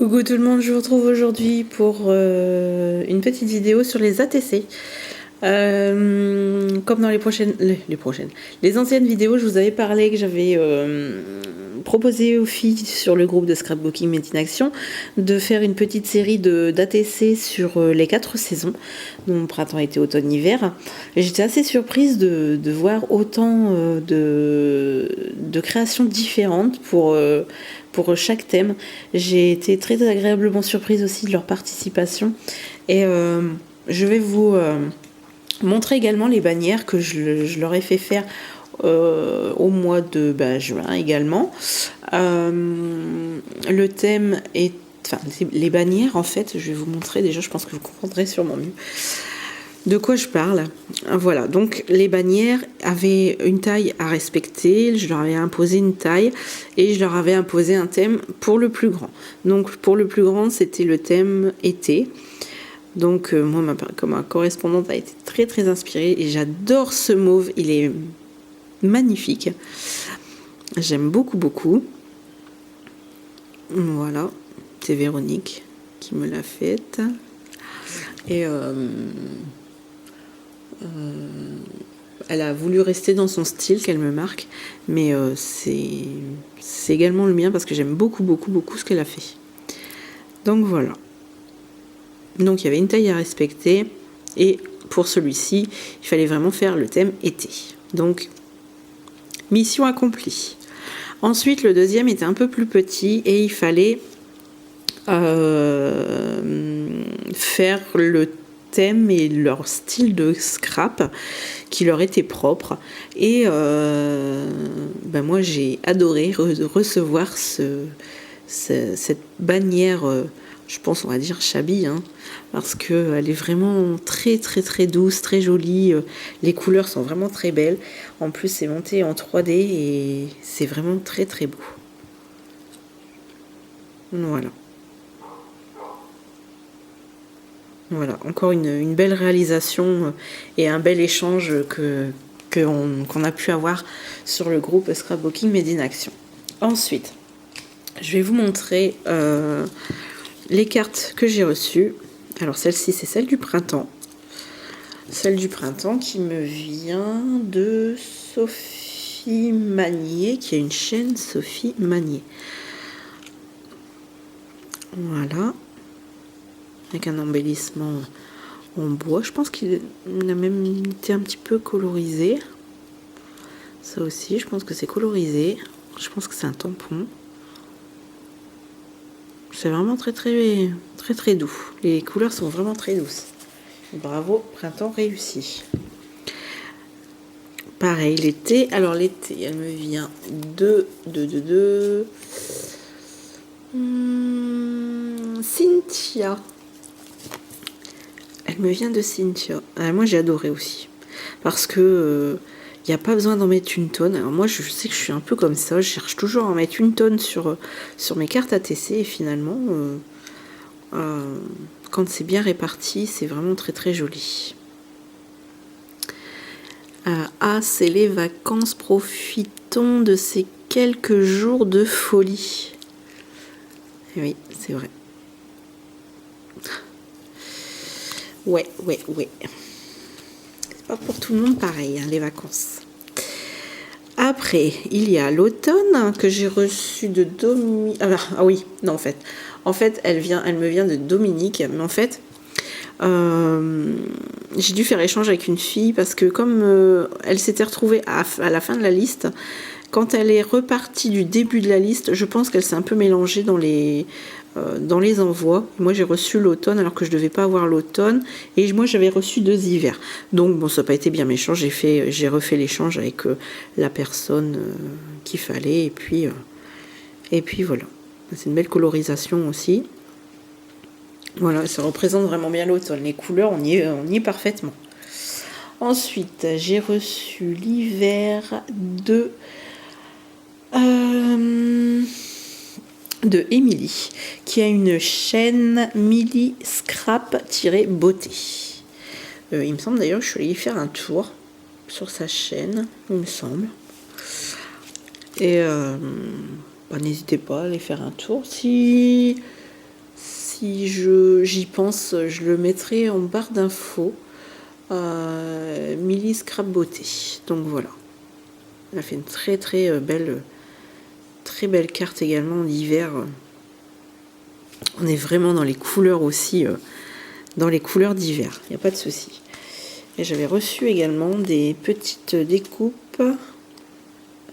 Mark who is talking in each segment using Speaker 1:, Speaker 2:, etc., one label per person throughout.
Speaker 1: Coucou tout le monde, je vous retrouve aujourd'hui pour une petite vidéo sur les ATC. Comme dans les anciennes vidéos, je vous avais parlé que j'avais proposé aux filles sur le groupe de Scrapbooking Made in Action de faire une petite série d'ATC sur les 4 saisons, donc printemps, été, automne, hiver. Et j'étais assez surprise de voir autant de créations différentes pour chaque thème. J'ai été très agréablement surprise aussi de leur participation. Et je vais vous montrer également les bannières que je leur ai fait faire au mois de juin également. Le thème est... Enfin, les bannières, en fait, je vais vous montrer déjà, je pense que vous comprendrez sûrement mieux de quoi je parle. Voilà, donc les bannières avaient une taille à respecter, je leur avais imposé une taille et je leur avais imposé un thème pour le plus grand. Donc pour le plus grand, c'était le thème été. Donc moi, ma correspondante a été très très inspirée et j'adore ce mauve, il est magnifique. J'aime beaucoup beaucoup. Voilà, c'est Véronique qui me l'a faite. Et elle a voulu rester dans son style qu'elle me marque, mais c'est également le mien parce que j'aime beaucoup ce qu'elle a fait. Donc voilà. Donc il y avait une taille à respecter et pour celui-ci, il fallait vraiment faire le thème été. Donc mission accomplie. Ensuite, le deuxième était un peu plus petit et il fallait faire le thème et leur style de scrap qui leur était propre. Et moi, j'ai adoré recevoir cette bannière, je pense, on va dire shabby, parce qu'elle est vraiment très douce, très jolie. Les couleurs sont vraiment très belles. En plus, c'est monté en 3D et c'est vraiment très beau. Voilà, encore une belle réalisation et un bel échange qu'on a pu avoir sur le groupe Scrapbooking Made in Action. Ensuite, je vais vous montrer les cartes que j'ai reçues. Alors celle-ci, c'est celle du printemps. Celle du printemps qui me vient de Sophie Magnier, qui a une chaîne Sophie Magnier. Voilà. Avec un embellissement en bois. Je pense qu'il a même été un petit peu colorisé. Ça aussi, je pense que c'est colorisé. Je pense que c'est un tampon. C'est vraiment très doux. Les couleurs sont vraiment très douces. Bravo, printemps réussi. Pareil, l'été. Alors l'été, elle me vient de Cynthia. Elle me vient de Cynthia. Moi, j'ai adoré aussi. Parce que il n'y a pas besoin d'en mettre une tonne. Alors moi, je sais que je suis un peu comme ça. Je cherche toujours à en mettre une tonne sur mes cartes ATC. Et finalement, quand c'est bien réparti, c'est vraiment très joli. C'est les vacances. Profitons de ces quelques jours de folie. Et oui, c'est vrai. Ouais. C'est pas pour tout le monde pareil, les vacances. Après, il y a l'automne que j'ai reçu de Dominique. En fait, elle me vient de Dominique. Mais en fait, j'ai dû faire échange avec une fille parce que comme elle s'était retrouvée à la fin de la liste, quand elle est repartie du début de la liste, je pense qu'elle s'est un peu mélangée dans les envois. Moi, j'ai reçu l'automne alors que je devais pas avoir l'automne. Et moi, j'avais reçu 2 hivers. Donc, bon, ça n'a pas été bien méchant. J'ai refait l'échange avec la personne qu'il fallait. Et puis voilà. C'est une belle colorisation aussi. Voilà, ça représente vraiment bien l'automne. Les couleurs, on y est parfaitement. Ensuite, j'ai reçu l'hiver de Émilie, qui a une chaîne Milly Scrap-Beauté. Il me semble d'ailleurs que je suis allée y faire un tour sur sa chaîne, il me semble. Et n'hésitez pas à aller faire un tour si si j'y pense, je le mettrai en barre d'infos. Milly Scrap Beauté. Donc voilà. Elle a fait une très belle carte également d'hiver. On est vraiment dans les couleurs aussi, dans les couleurs d'hiver. Il n'y a pas de souci. Et j'avais reçu également des petites découpes.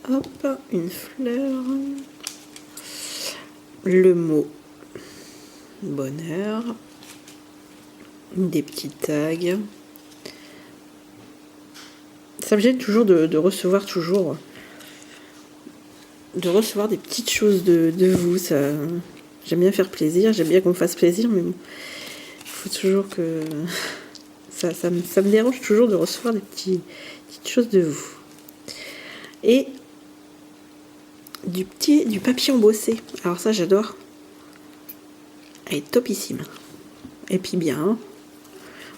Speaker 1: Hop, une fleur. Le mot bonheur. Des petits tags. Ça me gêne toujours de recevoir des petites choses de vous. Ça, j'aime bien faire plaisir, j'aime bien qu'on me fasse plaisir, mais bon, il faut toujours que ça me dérange toujours de recevoir des petites choses de vous. Et du papier embossé. Alors ça, j'adore. Elle est topissime. Et puis bien, hein.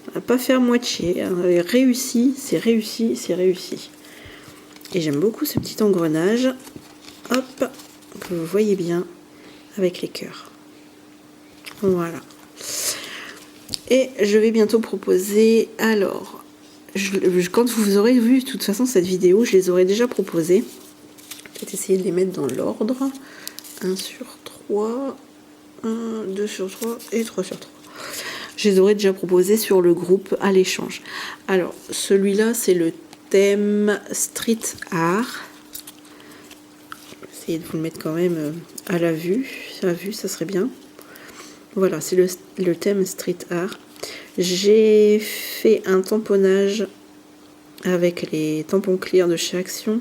Speaker 1: On va pas faire moitié. Réussi, c'est réussi, c'est réussi. Et j'aime beaucoup ce petit engrenage. Hop, que vous voyez bien avec les cœurs. Voilà. Et je vais bientôt proposer. Alors, quand vous aurez vu de toute façon cette vidéo, je les aurais déjà proposées. Je vais essayer de les mettre dans l'ordre. 1 sur 3, 1, 2 sur 3 et 3 sur 3. Je les aurais déjà proposés sur le groupe à l'échange. Alors, celui-là, c'est le thème Street Art. Je vais essayer de vous le mettre quand même à la vue. À la vue, ça serait bien. Voilà, c'est le thème Street Art. J'ai fait un tamponnage avec les tampons clear de chez Action.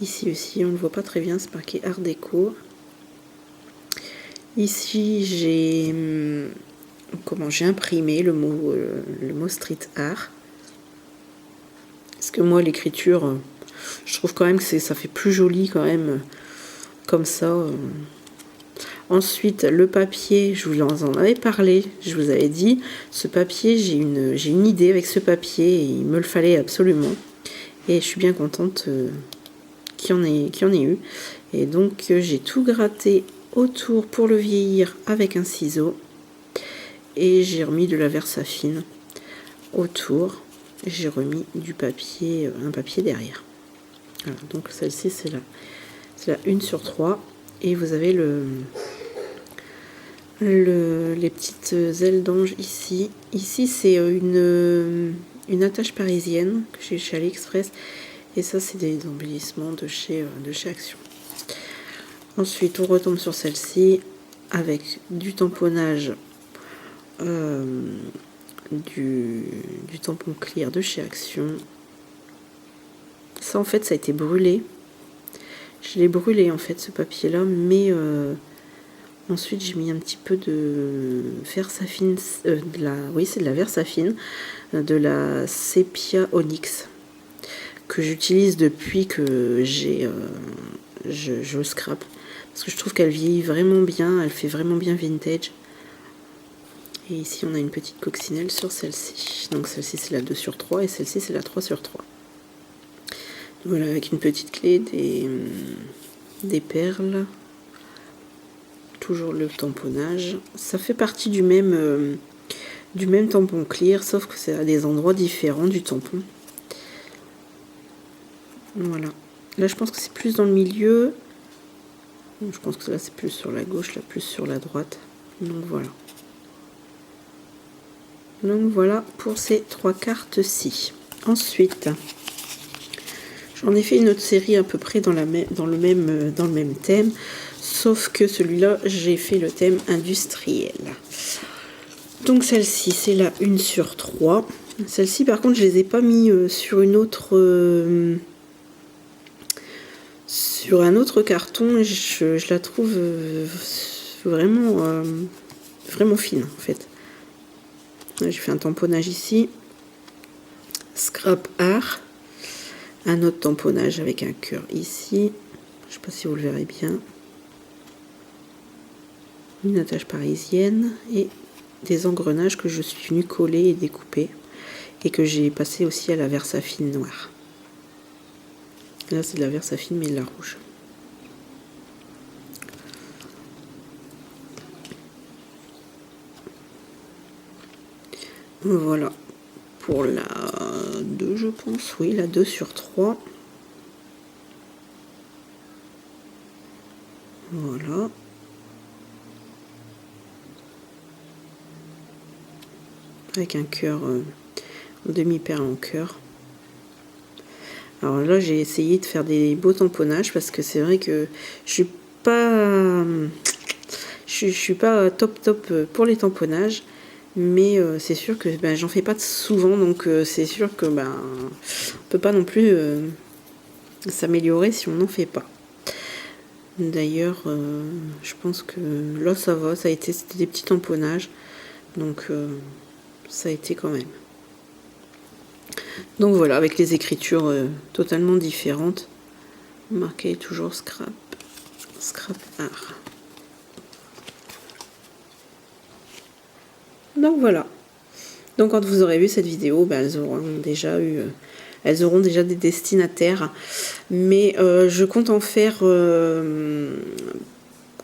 Speaker 1: Ici aussi, on ne le voit pas très bien, c'est marqué Art Déco. Ici, j'ai imprimé le mot Street Art. Parce que moi, l'écriture, je trouve quand même que ça fait plus joli quand même, comme ça. Ensuite, le papier, je vous en avais parlé, je vous avais dit, ce papier, j'ai une idée avec ce papier, et il me le fallait absolument. Et je suis bien contente qu'il y en ait eu. Et donc, j'ai tout gratté autour pour le vieillir avec un ciseau. Et j'ai remis de la Versafine autour. J'ai remis du papier, un papier derrière. Voilà, donc celle-ci, c'est la 1 sur 3. Et vous avez les petites ailes d'ange ici. Ici, c'est une attache parisienne que j'ai chez AliExpress. Et ça, c'est des embellissements de chez Action. Ensuite, on retombe sur celle-ci avec du tamponnage, du tampon clear de chez Action. Ça, en fait, ça a été brûlé. Je l'ai brûlé, en fait, ce papier-là, mais ensuite, j'ai mis un petit peu de Versafine, c'est de la Versafine, de la Sepia Onyx, que j'utilise depuis que je scrape. Parce que je trouve qu'elle vieillit vraiment bien, elle fait vraiment bien vintage. Et ici, on a une petite coccinelle sur celle-ci. Donc celle-ci, c'est la 2 sur 3 et celle-ci, c'est la 3 sur 3. Voilà, avec une petite clé, des perles. Toujours le tamponnage. Ça fait partie du même tampon clear, sauf que c'est à des endroits différents du tampon. Voilà. Là, je pense que c'est plus dans le milieu. Je pense que là, c'est plus sur la gauche, là, plus sur la droite. Donc voilà. Donc voilà pour ces 3 cartes-ci. Ensuite, j'en ai fait une autre série à peu près dans le même thème. Sauf que celui-là, j'ai fait le thème industriel. Donc celle-ci, c'est la 1 sur 3. Celle-ci, par contre, je les ai pas mis sur une autre... sur un autre carton. Je la trouve vraiment, vraiment fine, en fait. J'ai fait un tamponnage ici. Scrap Art. Un autre tamponnage avec un cœur ici. Je ne sais pas si vous le verrez bien. Une attache parisienne et des engrenages que je suis venue coller et découper et que j'ai passé aussi à la Versafine noire. Là, c'est de la Versafine, mais de la rouge. Voilà. Pour la 2, je pense. Oui, la 2/3. Voilà. Avec un cœur, demi-perle en cœur. Alors là, j'ai essayé de faire des beaux tamponnages parce que c'est vrai que je suis pas, je suis pas top pour les tamponnages, mais c'est sûr que ben, j'en fais pas souvent, donc c'est sûr que ben, on peut pas non plus s'améliorer si on n'en fait pas. D'ailleurs, je pense que là ça va, c'était des petits tamponnages, donc ça a été quand même. Donc voilà, avec les écritures totalement différentes. Marqué toujours scrap art. Donc voilà. Donc quand vous aurez vu cette vidéo, ben, elles auront déjà des destinataires. Mais je compte en faire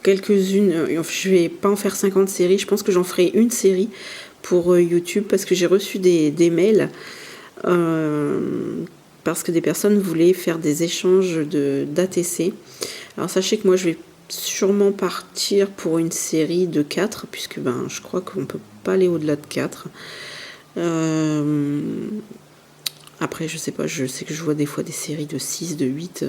Speaker 1: quelques-unes. Je vais pas en faire 50 séries. Je pense que j'en ferai une série pour YouTube parce que j'ai reçu des mails. Parce que des personnes voulaient faire des échanges d'ATC. Alors sachez que moi je vais sûrement partir pour une série de 4, puisque ben, je crois qu'on ne peut pas aller au-delà de 4. Après je sais pas, je sais que je vois des fois des séries de 6, de 8.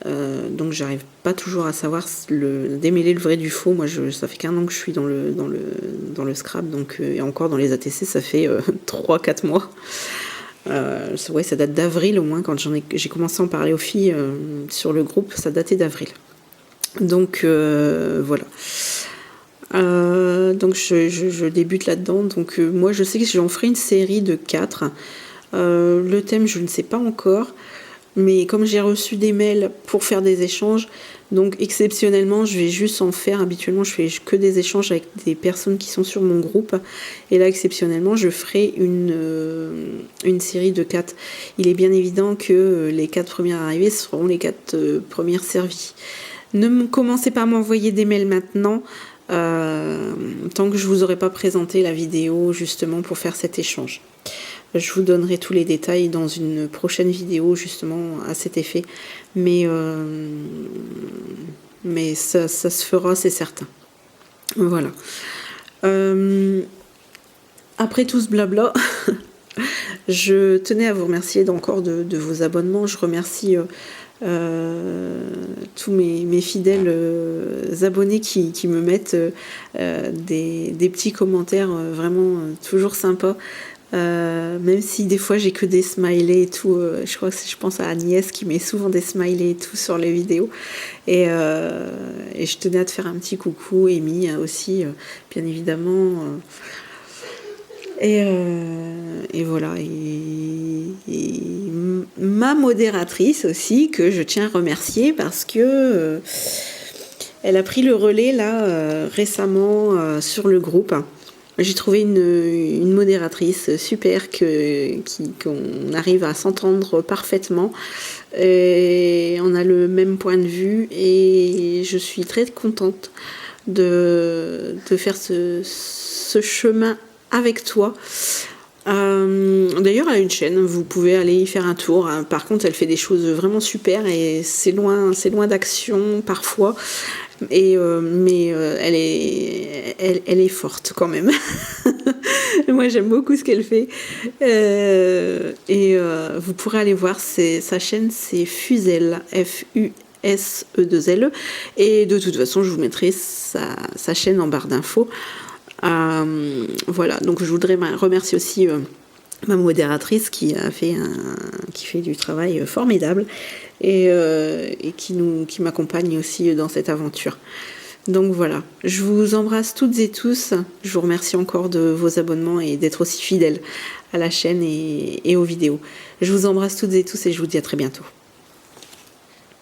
Speaker 1: Donc j'arrive pas toujours à savoir démêler le vrai du faux. Moi ça fait qu'1 an que je suis dans le scrap, donc, et encore dans les ATC ça fait 3-4 mois. Ouais, ça date d'avril au moins, quand j'ai commencé à en parler aux filles sur le groupe, ça datait d'avril. Donc voilà. Donc je débute là-dedans. Donc moi je sais que j'en ferai une série de 4. Le thème je ne sais pas encore. Mais comme j'ai reçu des mails pour faire des échanges, donc exceptionnellement, je vais juste en faire. Habituellement, je fais que des échanges avec des personnes qui sont sur mon groupe. Et là, exceptionnellement, je ferai une série de 4. Il est bien évident que les 4 premières arrivées seront les 4 premières servies. Ne commencez pas à m'envoyer des mails maintenant, tant que je vous aurai pas présenté la vidéo justement pour faire cet échange. Je vous donnerai tous les détails dans une prochaine vidéo justement à cet effet. Mais ça se fera, c'est certain. Voilà. Après tout ce blabla, je tenais à vous remercier encore de vos abonnements. Je remercie tous mes fidèles abonnés qui me mettent des petits commentaires vraiment toujours sympas. Même si des fois j'ai que des smileys et tout, je pense à Agnès qui met souvent des smileys et tout sur les vidéos, et je tenais à te faire un petit coucou, Amy aussi, bien évidemment, et voilà, et ma modératrice aussi, que je tiens à remercier parce que elle a pris le relais là récemment sur le groupe. J'ai trouvé une modératrice super qu'on arrive à s'entendre parfaitement. Et on a le même point de vue et je suis très contente de faire ce chemin avec toi. D'ailleurs, elle a une chaîne, vous pouvez aller y faire un tour. Par contre, elle fait des choses vraiment super et c'est loin d'action parfois. Mais elle est forte quand même. Moi j'aime beaucoup ce qu'elle fait. Vous pourrez aller voir sa chaîne, c'est Fuzel, F-U-S-E-2-L-E. Et de toute façon je vous mettrai sa chaîne en barre d'infos. Voilà, donc je voudrais remercier aussi ma modératrice qui fait du travail formidable et qui m'accompagne aussi dans cette aventure. Donc voilà, je vous embrasse toutes et tous. Je vous remercie encore de vos abonnements et d'être aussi fidèles à la chaîne et aux vidéos. Je vous embrasse toutes et tous et je vous dis à très bientôt.